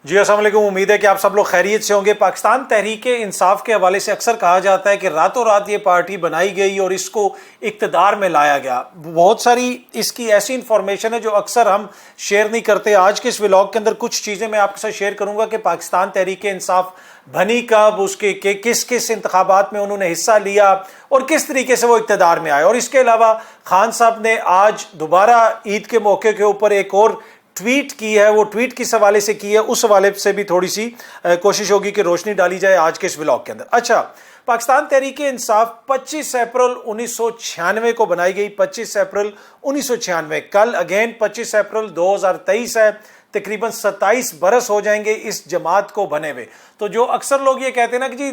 جی السلام علیکم، امید ہے کہ آپ سب لوگ خیریت سے ہوں گے۔ پاکستان تحریک انصاف کے حوالے سے اکثر کہا جاتا ہے کہ راتوں رات یہ پارٹی بنائی گئی اور اس کو اقتدار میں لایا گیا۔ بہت ساری اس کی ایسی انفارمیشن ہے جو اکثر ہم شیئر نہیں کرتے۔ آج کے اس ولاگ کے اندر کچھ چیزیں میں آپ کے ساتھ شیئر کروں گا کہ پاکستان تحریک انصاف بنی کب، اس کے کس کس انتخابات میں انہوں نے حصہ لیا اور کس طریقے سے وہ اقتدار میں آئے۔ اور اس کے علاوہ خان صاحب نے آج دوبارہ عید کے موقع کے اوپر ایک اور ٹویٹ کی ہے، وہ ٹویٹ کس حوالے سے کی ہے اس حوالے سے بھی تھوڑی سی کوشش ہوگی کہ روشنی ڈالی جائے آج کے اس ولاگ کے اندر۔ اچھا، پاکستان تحریک انصاف 25 اپریل 1996 کو بنائی گئی۔ 25 اپریل 1996، کل اگین 25 اپریل 2023 ہے، تقریباً 27 برس ہو جائیں گے اس جماعت کو بنے ہوئے۔ تو جو اکثر لوگ یہ کہتے ہیں نا کہ جی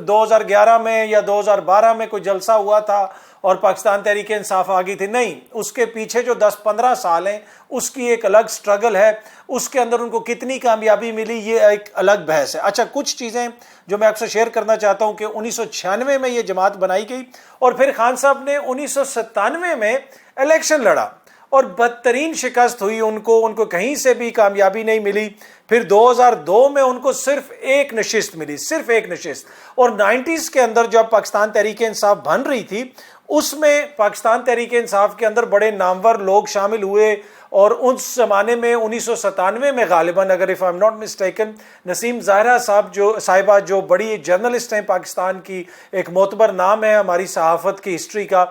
2011 میں یا 2012 میں کوئی جلسہ ہوا تھا اور پاکستان تحریک انصاف آ گئی تھی، نہیں، اس کے پیچھے جو 10-15 سال ہیں اس کی ایک الگ سٹرگل ہے، اس کے اندر ان کو کتنی کامیابی ملی یہ ایک الگ بحث ہے۔ اچھا، کچھ چیزیں جو میں آپ سے شیئر کرنا چاہتا ہوں کہ 1996 میں یہ جماعت بنائی گئی اور پھر خان صاحب نے 1997 میں الیکشن لڑا اور بدترین شکست ہوئی، ان کو کہیں سے بھی کامیابی نہیں ملی۔ پھر 2002 میں ان کو صرف ایک نشست ملی، صرف ایک نشست۔ اور 90s کے اندر جب پاکستان تحریک انصاف بن رہی تھی اس میں پاکستان تحریک انصاف کے اندر بڑے نامور لوگ شامل ہوئے اور اس زمانے میں 1997 میں غالباً، اگر if I'm not mistaken، نسیم ظاہرہ صاحبہ جو بڑی جرنلسٹ ہیں پاکستان کی، ایک معتبر نام ہے ہماری صحافت کی ہسٹری کا،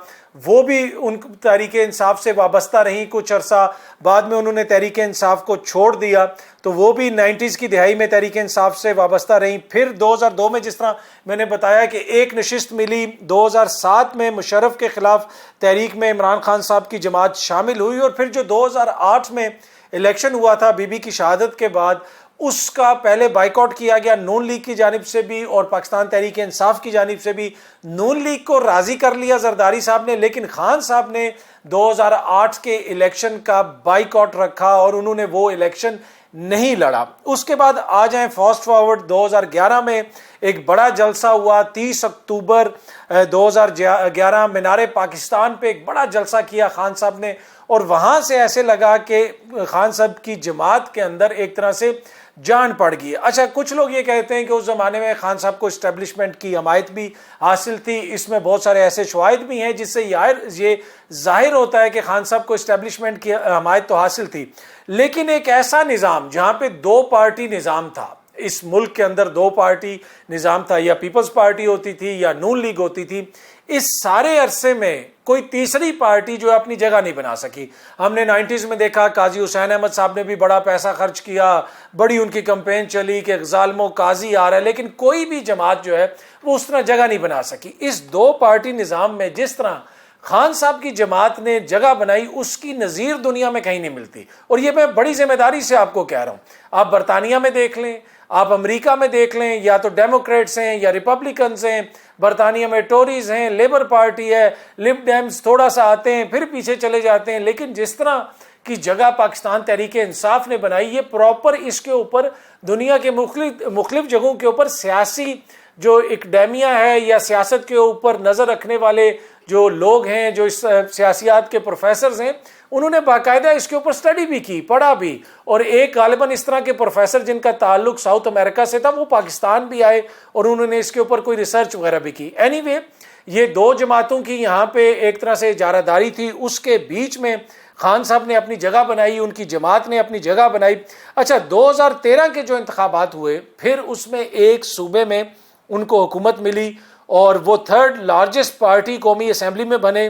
وہ بھی ان تحریک انصاف سے وابستہ رہیں کچھ عرصہ، بعد میں انہوں نے تحریک انصاف کو چھوڑ دیا تو وہ بھی 90s کی دہائی میں تحریک انصاف سے وابستہ رہیں۔ پھر 2002 میں جس طرح میں نے بتایا کہ ایک نشست ملی، 2007 میں مشرف کے خلاف تحریک میں عمران خان صاحب کی جماعت شامل ہوئی، اور پھر جو 2008 میں الیکشن ہوا تھا بی بی کی شہادت کے بعد، اس کا پہلے بائیکاٹ کیا گیا نون لیگ کی جانب سے بھی اور پاکستان تحریک انصاف کی جانب سے بھی۔ نون لیگ کو راضی کر لیا زرداری صاحب نے، لیکن خان صاحب نے 2008 کے الیکشن کا بائیکاٹ رکھا اور انہوں نے وہ الیکشن نہیں لڑا۔ اس کے بعد آ جائیں فاسٹ فارورڈ 2011 میں ایک بڑا جلسہ ہوا، 30 اکتوبر 2011 مینار پاکستان پہ ایک بڑا جلسہ کیا خان صاحب نے، اور وہاں سے ایسے لگا کہ خان صاحب کی جماعت کے اندر ایک طرح سے جان پڑ گئی۔ اچھا، کچھ لوگ یہ کہتے ہیں کہ اس زمانے میں خان صاحب کو اسٹیبلشمنٹ کی حمایت بھی حاصل تھی، اس میں بہت سارے ایسے شواہد بھی ہیں جس سے یہ ظاہر ہوتا ہے کہ خان صاحب کو اسٹیبلشمنٹ کی حمایت تو حاصل تھی، لیکن ایک ایسا نظام جہاں پہ 2 پارٹی نظام تھا، اس ملک کے اندر 2 پارٹی نظام تھا، یا پیپلز پارٹی ہوتی تھی یا نون لیگ ہوتی تھی، اس سارے عرصے میں کوئی تیسری پارٹی جو اپنی جگہ نہیں بنا سکی۔ ہم نے 90s میں دیکھا قاضی حسین احمد صاحب نے بھی بڑا پیسہ خرچ کیا، بڑی ان کی کمپین چلی کہ ظالموں قاضی آ رہا ہے، لیکن کوئی بھی جماعت جو ہے وہ اس طرح جگہ نہیں بنا سکی۔ اس 2 پارٹی نظام میں جس طرح خان صاحب کی جماعت نے جگہ بنائی اس کی نظیر دنیا میں کہیں نہیں ملتی، اور یہ میں بڑی ذمہ داری سے آپ کو کہہ رہا ہوں۔ آپ برطانیہ میں دیکھ لیں، آپ امریکہ میں دیکھ لیں، یا تو ڈیموکریٹس ہیں یا ریپبلکنز ہیں، برطانیہ میں ٹوریز ہیں، لیبر پارٹی ہے، لب ڈیمز تھوڑا سا آتے ہیں پھر پیچھے چلے جاتے ہیں، لیکن جس طرح کی جگہ پاکستان تحریک انصاف نے بنائی، یہ پراپر اس کے اوپر دنیا کے مختلف جگہوں کے اوپر سیاسی جو اکیڈیمیا ہے یا سیاست کے اوپر نظر رکھنے والے جو لوگ ہیں، جو اس سیاسیات کے پروفیسرز ہیں، انہوں نے باقاعدہ اس کے اوپر سٹڈی بھی کی، پڑھا بھی، اور ایک غالباً اس طرح کے پروفیسر جن کا تعلق ساؤتھ امریکہ سے تھا وہ پاکستان بھی آئے اور انہوں نے اس کے اوپر کوئی ریسرچ وغیرہ بھی کی۔ اینی وے، یہ 2 جماعتوں کی یہاں پہ ایک طرح سے اجارہ داری تھی، اس کے بیچ میں خان صاحب نے اپنی جگہ بنائی، ان کی جماعت نے اپنی جگہ بنائی۔ اچھا، 2013 کے جو انتخابات ہوئے پھر اس میں ایک صوبے میں ان کو حکومت ملی اور وہ 3rd لارجسٹ پارٹی قومی اسمبلی میں بنے۔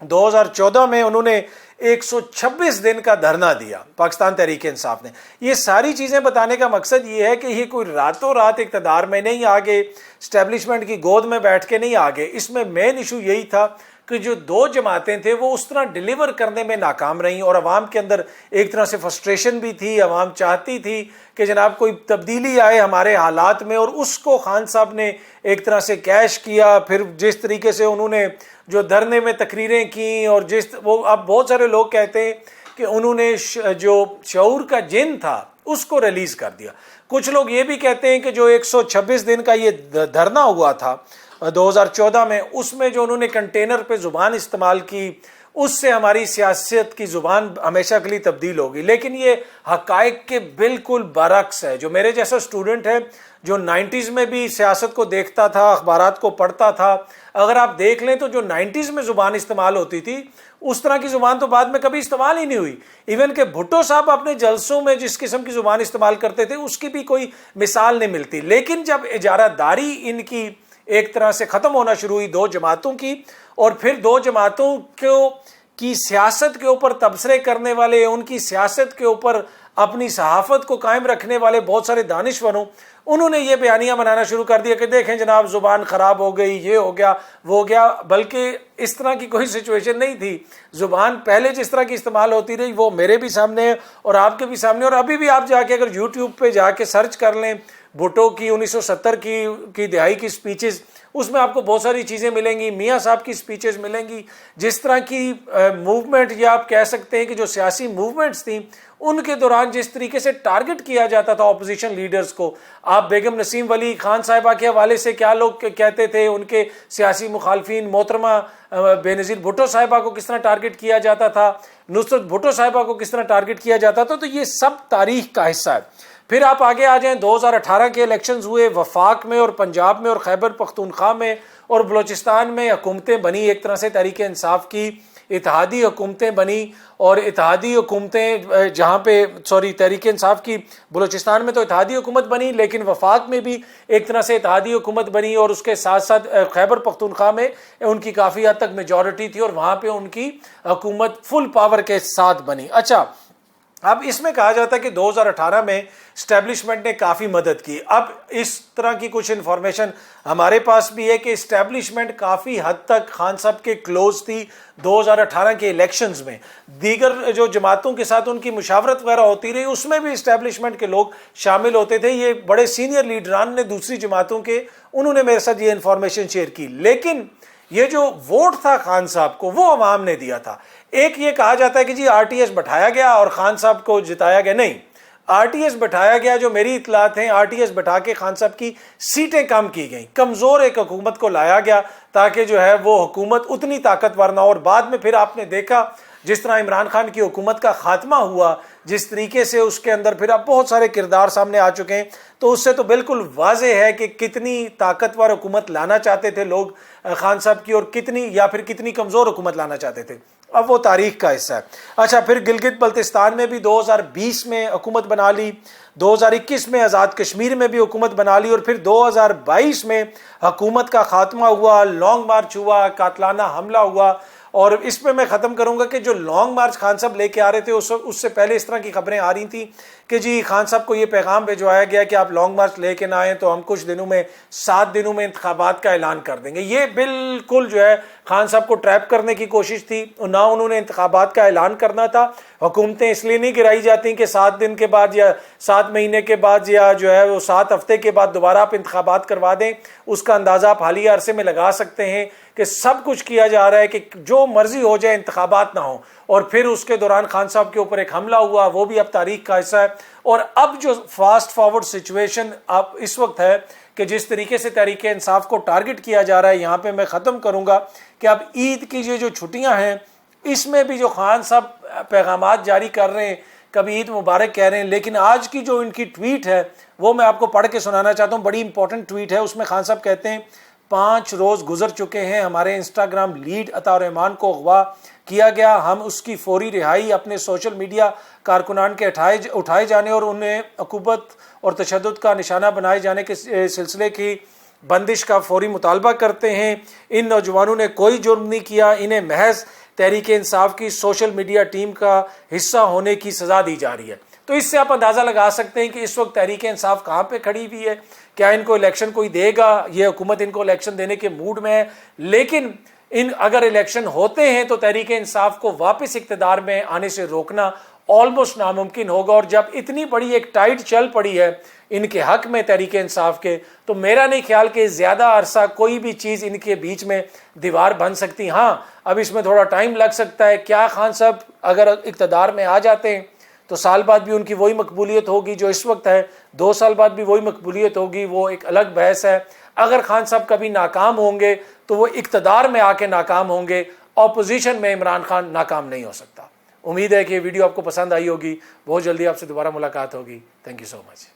2014 میں انہوں نے 126 دن کا دھرنا دیا پاکستان تحریک انصاف نے۔ یہ ساری چیزیں بتانے کا مقصد یہ ہے کہ یہ کوئی راتوں رات اقتدار میں نہیں آگے، اسٹیبلشمنٹ کی گود میں بیٹھ کے نہیں آگے۔ اس میں مین ایشو یہی تھا کہ جو 2 جماعتیں تھے وہ اس طرح ڈیلیور کرنے میں ناکام رہیں، اور عوام کے اندر ایک طرح سے فرسٹریشن بھی تھی، عوام چاہتی تھی کہ جناب کوئی تبدیلی آئے ہمارے حالات میں، اور اس کو خان صاحب نے ایک طرح سے کیش کیا۔ پھر جس طریقے سے انہوں نے جو دھرنے میں تقریریں کیں، اور وہ اب بہت سارے لوگ کہتے ہیں کہ انہوں نے جو شعور کا جن تھا اس کو ریلیز کر دیا۔ کچھ لوگ یہ بھی کہتے ہیں کہ جو 126 دن کا یہ دھرنا ہوا تھا 2014 میں، اس میں جو انہوں نے کنٹینر پہ زبان استعمال کی، اس سے ہماری سیاست کی زبان ہمیشہ کے لیے تبدیل ہوگی. لیکن یہ حقائق کے بالکل برعکس ہے. جو میرے جیسا اسٹوڈنٹ ہے جو 90s میں بھی سیاست کو دیکھتا تھا, اخبارات کو پڑھتا تھا, اگر آپ دیکھ لیں تو جو 90s میں زبان استعمال ہوتی تھی اس طرح کی زبان تو بعد میں کبھی استعمال ہی نہیں ہوئی. ایون کہ بھٹو صاحب اپنے جلسوں میں جس قسم کی زبان استعمال کرتے تھے اس کی بھی کوئی مثال نہیں ملتی. لیکن جب اجارہ داری ان کی ایک طرح سے ختم ہونا شروع ہوئی دو جماعتوں کی, اور پھر دو جماعتوں کی سیاست کے اوپر تبصرے کرنے والے, ان کی سیاست کے اوپر اپنی صحافت کو قائم رکھنے والے بہت سارے دانشوروں, انہوں نے یہ بیانیاں بنانا شروع کر دیا کہ دیکھیں جناب زبان خراب ہو گئی, یہ ہو گیا وہ ہو گیا. بلکہ اس طرح کی کوئی سچویشن نہیں تھی. زبان پہلے جس طرح کی استعمال ہوتی رہی وہ میرے بھی سامنے ہے اور آپ کے بھی سامنے, اور ابھی بھی آپ جا کے اگر یوٹیوب پہ جا کے سرچ کر لیں بھٹو کی 1970 کی دہائی کی سپیچز, اس میں آپ کو بہت ساری چیزیں ملیں گی. میاں صاحب کی سپیچز ملیں گی. جس طرح کی موومنٹ یا آپ کہہ سکتے ہیں کہ جو سیاسی موومنٹس تھیں ان کے دوران جس طریقے سے ٹارگٹ کیا جاتا تھا اپوزیشن لیڈرز کو, آپ بیگم نسیم ولی خان صاحبہ کے حوالے سے کیا لوگ کہتے تھے, ان کے سیاسی مخالفین محترمہ بے نظیر بھٹو صاحبہ کو کس طرح ٹارگٹ کیا جاتا تھا, نصرت بھٹو صاحبہ کو کس طرح ٹارگٹ کیا جاتا تھا, تو یہ سب تاریخ کا حصہ ہے. پھر آپ آگے آ جائیں, 2018 کے الیکشنز ہوئے وفاق میں اور پنجاب میں اور خیبر پختونخوا میں اور بلوچستان میں حکومتیں بنی, ایک طرح سے تحریک انصاف کی اتحادی حکومتیں بنی. اور اتحادی حکومتیں جہاں پہ تحریک انصاف کی بلوچستان میں تو اتحادی حکومت بنی, لیکن وفاق میں بھی ایک طرح سے اتحادی حکومت بنی, اور اس کے ساتھ ساتھ خیبر پختونخوا میں ان کی کافی حد تک میجورٹی تھی اور وہاں پہ ان کی حکومت فل پاور کے ساتھ بنی. اچھا, اب اس میں کہا جاتا ہے کہ 2018 میں اسٹیبلشمنٹ نے کافی مدد کی. اب اس طرح کی کچھ انفارمیشن ہمارے پاس بھی ہے کہ اسٹیبلشمنٹ کافی حد تک خان صاحب کے کلوز تھی 2018 کے الیکشنز میں. دیگر جو جماعتوں کے ساتھ ان کی مشاورت وغیرہ ہوتی رہی اس میں بھی اسٹیبلشمنٹ کے لوگ شامل ہوتے تھے. یہ بڑے سینئر لیڈران نے دوسری جماعتوں کے, انہوں نے میرے ساتھ یہ انفارمیشن شیئر کی. لیکن یہ جو ووٹ تھا خان صاحب کو وہ عوام نے دیا تھا. ایک یہ کہا جاتا ہے کہ جی آر ٹی ایس بٹھایا گیا اور خان صاحب کو جتایا گیا. نہیں, آر ٹی ایس بٹھایا گیا, جو میری اطلاعات ہیں آر ٹی ایس بٹھا کے خان صاحب کی سیٹیں کم کی گئیں, کمزور ایک حکومت کو لایا گیا تاکہ جو ہے وہ حکومت اتنی طاقتور نہ ہو. اور بعد میں پھر آپ نے دیکھا جس طرح عمران خان کی حکومت کا خاتمہ ہوا, جس طریقے سے اس کے اندر پھر اب بہت سارے کردار سامنے آ چکے ہیں, تو اس سے تو بالکل واضح ہے کہ کتنی طاقتور حکومت لانا چاہتے تھے لوگ خان صاحب کی, اور کتنی کمزور حکومت لانا چاہتے تھے. اب وہ تاریخ کا حصہ ہے. اچھا, پھر گلگت بلتستان میں بھی 2020 میں حکومت بنا لی, 2021 میں آزاد کشمیر میں بھی حکومت بنا لی, اور پھر 2022 میں حکومت کا خاتمہ ہوا, لانگ مارچ ہوا, قاتلانہ حملہ ہوا. اور اس پہ میں ختم کروں گا کہ جو لانگ مارچ خان صاحب لے کے آ رہے تھے اس سے پہلے اس طرح کی خبریں آ رہی تھیں کہ جی خان صاحب کو یہ پیغام بھجوایا گیا کہ آپ لانگ مارچ لے کے نہ آئیں تو ہم کچھ دنوں میں 7 دنوں میں انتخابات کا اعلان کر دیں گے. یہ بالکل جو ہے خان صاحب کو ٹریپ کرنے کی کوشش تھی, نہ انہوں نے انتخابات کا اعلان کرنا تھا. حکومتیں اس لیے نہیں گرائی جاتی کہ 7 دن کے بعد یا 7 مہینے کے بعد یا جو ہے وہ 7 ہفتے کے بعد دوبارہ آپ انتخابات کروا دیں. اس کا اندازہ آپ حالیہ عرصے میں لگا سکتے ہیں کہ سب کچھ کیا جا رہا ہے کہ جو مرضی ہو جائے انتخابات نہ ہوں. اور پھر اس کے دوران خان صاحب کے اوپر ایک حملہ ہوا, وہ بھی اب تاریخ کا حصہ ہے. اور اب جو فاسٹ فارورڈ سچویشن اب اس وقت ہے کہ جس طریقے سے تحریک انصاف کو ٹارگٹ کیا جا رہا ہے, یہاں پہ میں ختم کروں گا کہ اب عید کی جو چھٹیاں ہیں اس میں بھی جو خان صاحب پیغامات جاری کر رہے ہیں, کبھی عید مبارک کہہ رہے ہیں, لیکن آج کی جو ان کی ٹویٹ ہے وہ میں آپ کو پڑھ کے سنانا چاہتا ہوں. بڑی امپورٹنٹ ٹویٹ ہے. اس میں خان صاحب کہتے ہیں 5 روز گزر چکے ہیں, ہمارے انسٹاگرام لیڈ عطا الرحمان کو اغوا کیا گیا. ہم اس کی فوری رہائی, اپنے سوشل میڈیا کارکنان کے اٹھائے جانے اور انہیں عقوبت اور تشدد کا نشانہ بنائے جانے کے سلسلے کی بندش کا فوری مطالبہ کرتے ہیں. ان نوجوانوں نے کوئی جرم نہیں کیا, انہیں محض تحریک انصاف کی سوشل میڈیا ٹیم کا حصہ ہونے کی سزا دی جا رہی ہے. تو اس سے آپ اندازہ لگا سکتے ہیں کہ اس وقت تحریک انصاف کہاں پہ کھڑی ہوئی ہے. کیا ان کو الیکشن کوئی دے گا؟ یہ حکومت ان کو الیکشن دینے کے موڈ میں ہے, لیکن اگر الیکشن ہوتے ہیں تو تحریک انصاف کو واپس اقتدار میں آنے سے روکنا آلموسٹ ناممکن ہوگا. اور جب اتنی بڑی ایک ٹائٹ چل پڑی ہے ان کے حق میں تحریک انصاف کے, تو میرا نہیں خیال کہ زیادہ عرصہ کوئی بھی چیز ان کے بیچ میں دیوار بن سکتی. ہاں, اب اس میں تھوڑا ٹائم لگ سکتا ہے. کیا خان صاحب اگر اقتدار میں آ جاتے ہیں تو سال بعد بھی ان کی وہی مقبولیت ہوگی جو اس وقت ہے, 2 سال بعد بھی وہی مقبولیت ہوگی, وہ ایک الگ بحث ہے. اگر خان صاحب کبھی ناکام ہوں گے تو وہ اقتدار میں آ کے ناکام ہوں گے, اپوزیشن میں عمران خان ناکام نہیں ہو سکتا۔ امید ہے کہ یہ ویڈیو آپ کو پسند آئی ہوگی، بہت جلدی آپ سے دوبارہ ملاقات ہوگی۔ Thank you so much.